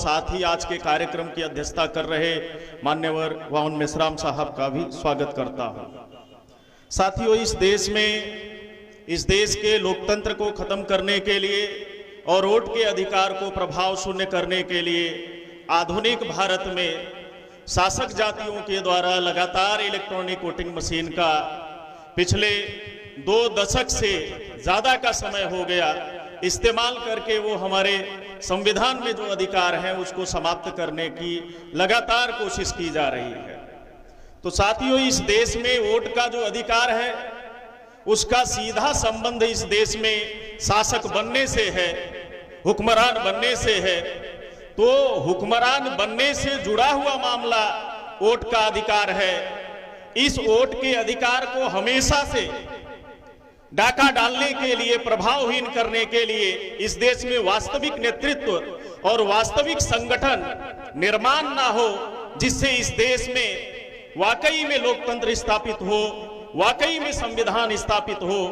साथ ही आज के कार्यक्रम की अध्यक्षता कर रहे मान्यवर वामन मेश्राम साहब का भी स्वागत करता हूं। साथियों, इस देश के लोकतंत्र को खत्म करने के लिए और वोट के अधिकार को प्रभाव शून्य करने के लिए आधुनिक भारत में शासक जातियों के द्वारा लगातार इलेक्ट्रॉनिक वोटिंग मशीन का पिछले 2 दशक से ज्यादा का समय हो गया इस्तेमाल करके वो हमारे संविधान में जो अधिकार है उसको समाप्त करने की लगातार कोशिश की जा रही है। तो साथियों, इस देश में वोट का जो अधिकार है उसका सीधा संबंध इस देश में शासक बनने से है, हुक्मरान बनने से है। तो हुक्मरान बनने से जुड़ा हुआ मामला वोट का अधिकार है। इस वोट के अधिकार को हमेशा से डाका डालने के लिए, प्रभावहीन करने के लिए इस देश में वास्तविक नेतृत्व और वास्तविक संगठन निर्माण ना हो, जिससे इस देश में वाकई में लोकतंत्र स्थापित हो, वाकई में संविधान स्थापित हो।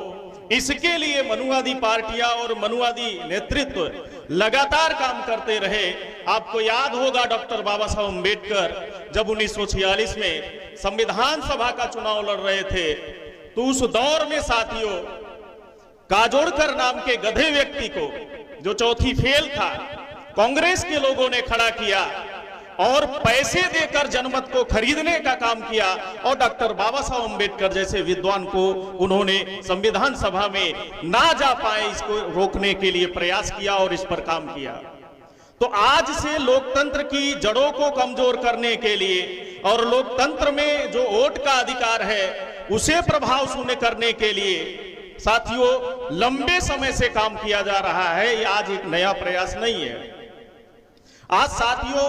इसके लिए मनुवादी पार्टियां और मनुवादी नेतृत्व लगातार काम करते रहे। आपको याद होगा डॉक्टर बाबा साहब अम्बेडकर जब 1946 में संविधान सभा का चुनाव लड़ रहे थे, तो उस दौर में साथियों काजोड़कर नाम के गधे व्यक्ति को, जो चौथी फेल था, कांग्रेस के लोगों ने खड़ा किया और पैसे देकर जनमत को खरीदने का काम किया और डॉक्टर बाबा साहब अम्बेडकर जैसे विद्वान को उन्होंने संविधान सभा में ना जा पाए इसको रोकने के लिए प्रयास किया और इस पर काम किया। तो आज से लोकतंत्र की जड़ों को कमजोर करने के लिए और लोकतंत्र में जो वोट का अधिकार है उसे प्रभाव शून्य करने के लिए साथियों लंबे समय से काम किया जा रहा है। ये आज एक नया प्रयास नहीं है। आज साथियों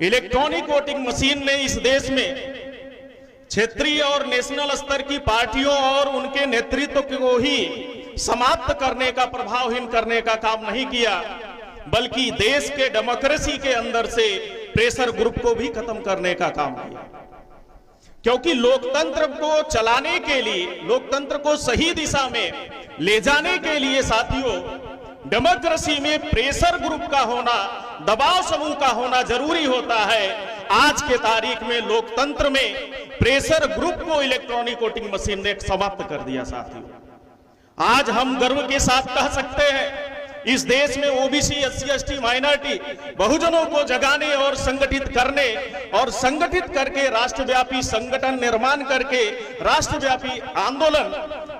इलेक्ट्रॉनिक वोटिंग मशीन ने इस देश में क्षेत्रीय और नेशनल स्तर की पार्टियों और उनके नेतृत्व को ही समाप्त करने का, प्रभावहीन करने का काम नहीं किया, बल्कि देश के डेमोक्रेसी के अंदर से प्रेशर ग्रुप को भी खत्म करने का काम किया। क्योंकि लोकतंत्र को चलाने के लिए, लोकतंत्र को सही दिशा में ले जाने के लिए साथियों डेमोक्रेसी में प्रेशर ग्रुप का होना, दबाव समूह का होना जरूरी होता है। आज के तारीख में लोकतंत्र में प्रेशर ग्रुप को इलेक्ट्रॉनिक वोटिंग मशीन ने समाप्त कर दिया। साथियों आज हम गर्व के साथ कह सकते हैं इस देश में ओबीसी, एससी, एसटी, माइनॉरिटी बहुजनों को जगाने और संगठित करने और संगठित करके राष्ट्रव्यापी संगठन निर्माण करके राष्ट्रव्यापी आंदोलन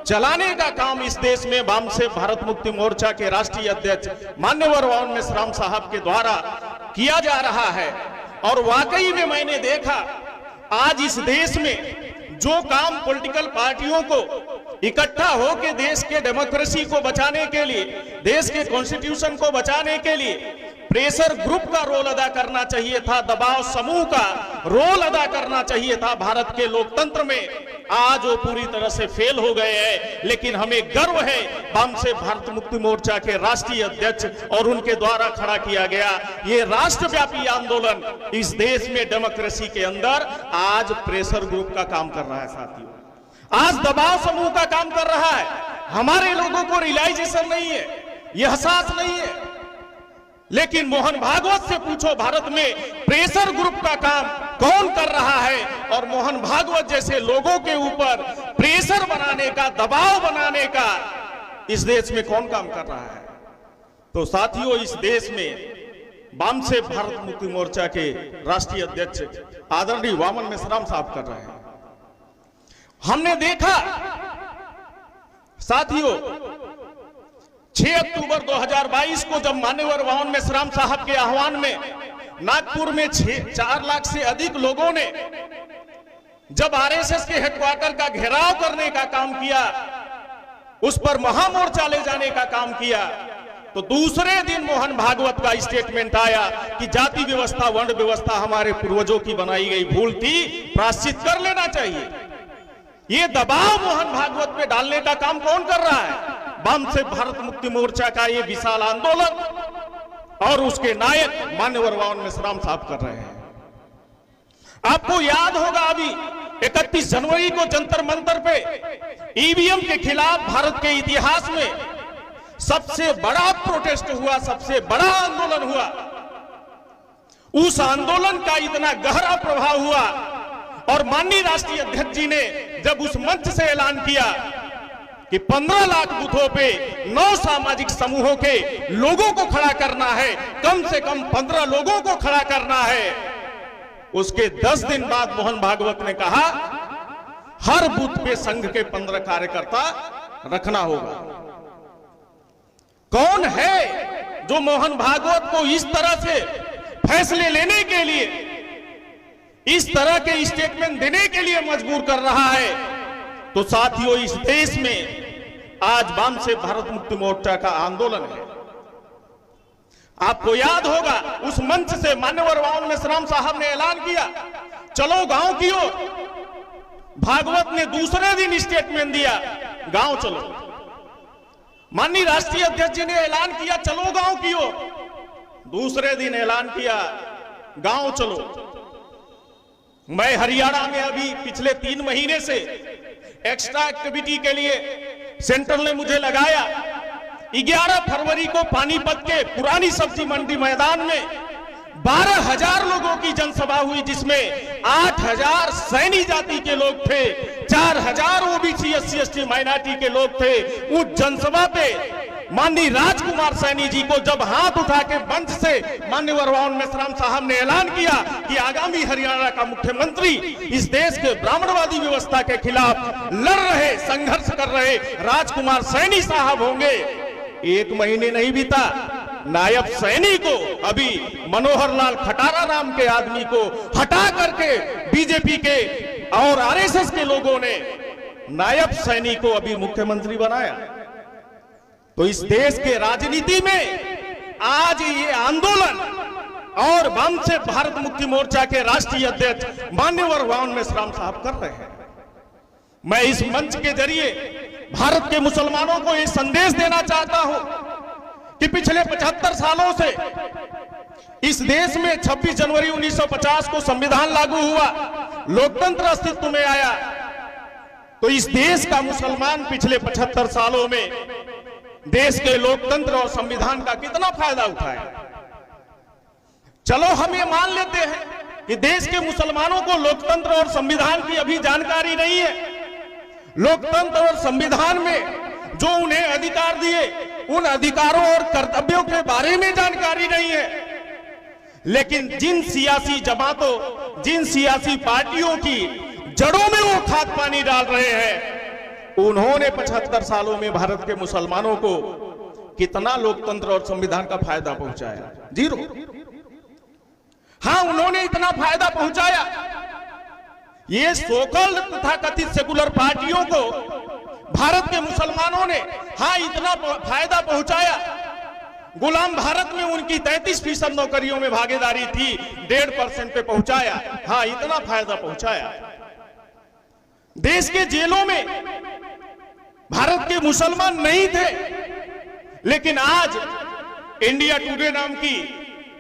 चलाने का काम इस देश में वाम से भारत मुक्ति मोर्चा के राष्ट्रीय अध्यक्ष मान्यवर वामन मेश्राम साहब के द्वारा किया जा रहा है। और वाकई में मैंने देखा आज इस देश में जो काम पॉलिटिकल पार्टियों को इकट्ठा होकर देश के डेमोक्रेसी को बचाने के लिए, देश के कॉन्स्टिट्यूशन को बचाने के लिए प्रेशर ग्रुप का रोल अदा करना चाहिए था, दबाव समूह का रोल अदा करना चाहिए था भारत के लोकतंत्र में, आज वो पूरी तरह से फेल हो गए हैं। लेकिन हमें गर्व है वाम से भारत मुक्ति मोर्चा के राष्ट्रीय अध्यक्ष और उनके द्वारा खड़ा किया गया ये राष्ट्रव्यापी आंदोलन इस देश में डेमोक्रेसी के अंदर आज प्रेशर ग्रुप का काम कर रहा है। साथियों आज दबाव समूह का काम कर रहा है। हमारे लोगों को रियलाइजेशन नहीं है, यह एहसास नहीं है। लेकिन मोहन भागवत से पूछो भारत में प्रेशर ग्रुप का काम कौन कर रहा है, और मोहन भागवत जैसे लोगों के ऊपर प्रेशर बनाने का, दबाव बनाने का इस देश में कौन काम कर रहा है। तो साथियों इस देश में वाम से भारत मुक्ति मोर्चा के राष्ट्रीय अध्यक्ष आदरणीय वामन मेश्राम साहब कर रहे हैं। हमने देखा साथियों 6 अक्टूबर 2022 को जब मान्यवर वामन मेश्राम साहब के आह्वान में नागपुर में 4 लाख से अधिक लोगों ने जब आरएसएस के हेडक्वार्टर का घेराव करने का काम किया, उस पर महामोर्चा ले जाने का काम किया, तो दूसरे दिन मोहन भागवत का स्टेटमेंट आया कि जाति व्यवस्था, वर्ण व्यवस्था हमारे पूर्वजों की बनाई गई भूल थी, प्रायश्चित कर लेना चाहिए। ये दबाव मोहन भागवत पे डालने का काम कौन कर रहा है? वाम से भारत मुक्ति मोर्चा का ये विशाल आंदोलन और उसके नायक मान्यवर वामन मेश्राम साहब कर रहे हैं। आपको याद होगा अभी 31 जनवरी को जंतर मंतर पे ईवीएम के खिलाफ भारत के इतिहास में सबसे बड़ा प्रोटेस्ट हुआ, सबसे बड़ा आंदोलन हुआ। उस आंदोलन का इतना गहरा प्रभाव हुआ और माननीय राष्ट्रीय अध्यक्ष जी ने जब उस मंच से ऐलान किया कि 15 लाख बूथों पे 9 सामाजिक समूहों के लोगों को खड़ा करना है, कम से कम 15 लोगों को खड़ा करना है, उसके 10 दिन बाद मोहन भागवत ने कहा हर बूथ पे संघ के 15 कार्यकर्ता रखना होगा। कौन है जो मोहन भागवत को इस तरह से फैसले लेने के लिए, इस तरह के स्टेटमेंट देने के लिए मजबूर कर रहा है? तो साथियों, इस देश में आज वाम से भारत मुक्ति मोर्चा का आंदोलन है। आपको याद होगा उस मंच से मान्यवर वाउन मेश्राम साहब ने ऐलान किया चलो गांव की ओर। भागवत ने दूसरे दिन स्टेटमेंट दिया गांव चलो। माननीय राष्ट्रीय अध्यक्ष जी ने ऐलान किया चलो गांव की ओर, दूसरे दिन ऐलान किया गांव चलो। मैं हरियाणा में अभी पिछले 3 महीने से एक्स्ट्रा एक्टिविटी के लिए सेंटर ने मुझे लगाया। 11 फरवरी को पानीपत के पुरानी सब्जी मंडी मैदान में 12,000 लोगों की जनसभा हुई, जिसमें 8,000 सैनी जाति के लोग थे, 4,000 ओबीसी SC ST माइनॉरिटी के लोग थे। उस जनसभा पे माननीय राजकुमार सैनी जी को जब हाथ उठा के मंच से मान्यवर वाउन मेश्राम साहब ने ऐलान किया कि आगामी हरियाणा का मुख्यमंत्री इस देश के ब्राह्मणवादी व्यवस्था के खिलाफ लड़ रहे, संघर्ष कर रहे राजकुमार सैनी साहब होंगे, 1 महीने नहीं बीता, नायब सैनी को, अभी मनोहर लाल खटारा नाम के आदमी को हटा करके बीजेपी के और आरएसएस के लोगों ने नायब सैनी को अभी मुख्यमंत्री बनाया। तो इस देश के राजनीति में आज ये आंदोलन और वाम से भारत मुक्ति मोर्चा के राष्ट्रीय अध्यक्ष मान्यवर वाउन मेश्राम साहब कर रहे हैं। मैं इस मंच के जरिए भारत के मुसलमानों को ये संदेश देना चाहता हूं कि पिछले 75 सालों से इस देश में 26 जनवरी 1950 को संविधान लागू हुआ, लोकतंत्र अस्तित्व में आया। तो इस देश का मुसलमान पिछले 75 सालों में देश के लोकतंत्र और संविधान का कितना फायदा उठाया। चलो हम ये मान लेते हैं कि देश के मुसलमानों को लोकतंत्र और संविधान की अभी जानकारी नहीं है। लोकतंत्र और संविधान में जो उन्हें अधिकार दिए, उन अधिकारों और कर्तव्यों के बारे में जानकारी नहीं है। लेकिन जिन सियासी जमातों, जिन सियासी पार्टियों की जड़ों में वो खाद पानी डाल रहे हैं, उन्होंने 75 सालों में भारत के मुसलमानों को कितना लोकतंत्र और संविधान का फायदा पहुंचाया? 0। हां, उन्होंने इतना फायदा पहुंचाया। ये सोकल्ड तथा कथित सेकुलर पार्टियों को भारत के मुसलमानों ने हां इतना फायदा पहुंचाया। गुलाम भारत में उनकी 33% नौकरियों में भागीदारी थी, 1.5% पे पहुंचाया। हां, इतना फायदा पहुंचाया। देश के जेलों में भारत के मुसलमान नहीं थे, लेकिन आज इंडिया टुडे नाम की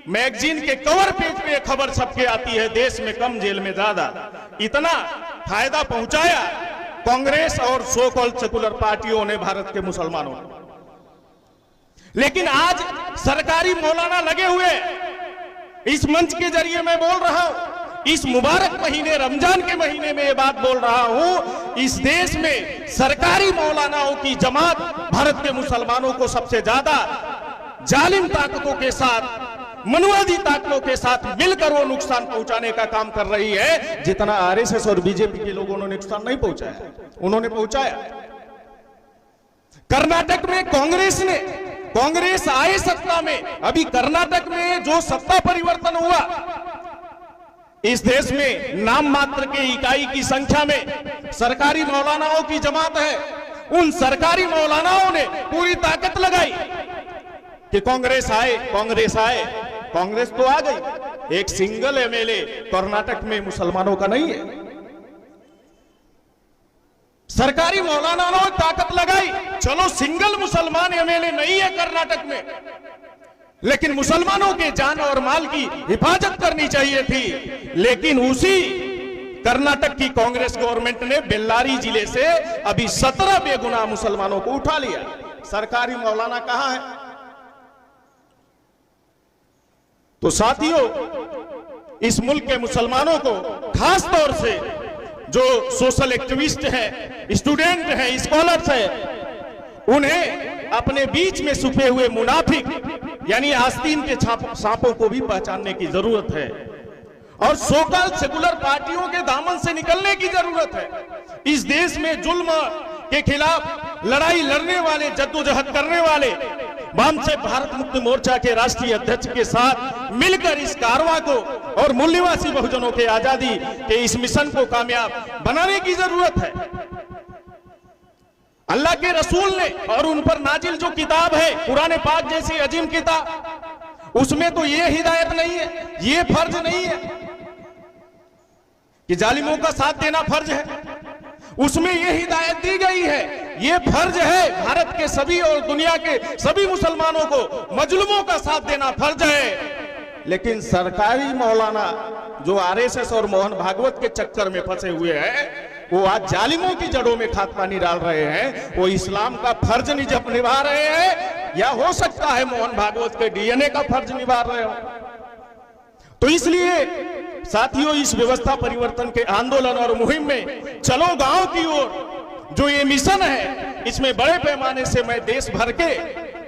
मैगजीन के कवर पेज पे खबर छपके आती है देश में कम जेल में ज्यादा। इतना फायदा पहुंचाया कांग्रेस और सो कॉल्ड सेकुलर पार्टियों ने भारत के मुसलमानों को। लेकिन आज सरकारी मौलाना लगे हुए, इस मंच के जरिए मैं बोल रहा हूं, इस मुबारक महीने रमजान के महीने में ये बात बोल रहा हूं, इस देश में सरकारी मौलानाओं की जमात भारत के मुसलमानों को सबसे ज्यादा जालिम ताकतों के साथ, मनुवादी ताकतों के साथ मिलकर वो नुकसान पहुंचाने का काम कर रही है, जितना आरएसएस और बीजेपी के लोगों ने नुकसान नहीं पहुंचाया, उन्होंने पहुंचाया। कर्नाटक में कांग्रेस आए सत्ता में, अभी कर्नाटक में जो सत्ता परिवर्तन हुआ, इस देश में नाम मात्र के इकाई की संख्या में सरकारी मौलानाओं की जमात है। उन सरकारी मौलानाओं ने पूरी ताकत लगाई कि कांग्रेस आए, कांग्रेस तो आ गई। एक सिंगल एमएलए कर्नाटक में मुसलमानों का नहीं है। सरकारी मौलानाओं ने ताकत लगाई, चलो सिंगल मुसलमान एमएलए नहीं है कर्नाटक में, लेकिन मुसलमानों के जान और माल की हिफाजत करनी चाहिए थी। लेकिन उसी कर्नाटक की कांग्रेस गवर्नमेंट ने बेल्लारी जिले से अभी 17 बेगुनाह मुसलमानों को उठा लिया। सरकारी मौलाना कहां है? तो साथियों, इस मुल्क के मुसलमानों को, खास तौर से जो सोशल एक्टिविस्ट हैं, स्टूडेंट हैं, स्कॉलर्स हैं, उन्हें अपने बीच में छुपे हुए मुनाफिक यानी आस्तीन के सांपों को भी पहचानने की जरूरत है और सोकल सेकुलर पार्टियों के दामन से निकलने की जरूरत है। इस देश में जुल्म के खिलाफ लड़ाई लड़ने वाले, जद्दोजहद करने वाले वामसे भारत मुक्ति मोर्चा के राष्ट्रीय अध्यक्ष के साथ मिलकर इस कारवां को और मूल निवासी बहुजनों के आजादी के इस मिशन को कामयाब बनाने की जरूरत है। अल्लाह के रसूल ने और उन पर नाजिल जो किताब है कुरान पाक जैसी अजीम किताब, उसमें तो ये हिदायत नहीं है, ये फर्ज नहीं है कि जालिमों का साथ देना फर्ज है। उसमें ये हिदायत दी गई है, ये फर्ज है भारत के सभी और दुनिया के सभी मुसलमानों को मजलूमों का साथ देना फर्ज है। लेकिन सरकारी मौलाना जो आरएसएस और मोहन भागवत के चक्कर में फंसे हुए हैं, वो आज जालिमों की जड़ों में खाद पानी डाल रहे हैं। वो इस्लाम का फर्ज निभा रहे हैं या हो सकता है मोहन भागवत के डीएनए का फर्ज निभा रहे हो। तो इसलिए साथियों, इस व्यवस्था परिवर्तन के आंदोलन और मुहिम में चलो गांव की ओर जो ये मिशन है, इसमें बड़े पैमाने से मैं देश भर के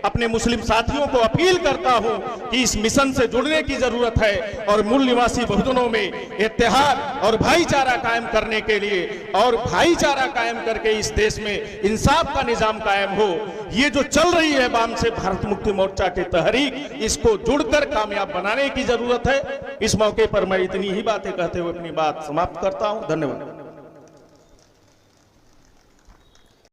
अपने मुस्लिम साथियों को अपील करता हूं कि इस मिशन से जुड़ने की जरूरत है और मूल निवासी बहुजनों में इत्तेहाद और भाईचारा कायम करने के लिए और भाईचारा कायम करके इस देश में इंसाफ का निजाम कायम हो। ये जो चल रही है वाम से भारत मुक्ति मोर्चा की तहरीक, इसको जुड़कर कामयाब बनाने की जरूरत है। इस मौके पर मैं इतनी ही बातें कहते हुए अपनी बात समाप्त करता हूं। धन्यवाद।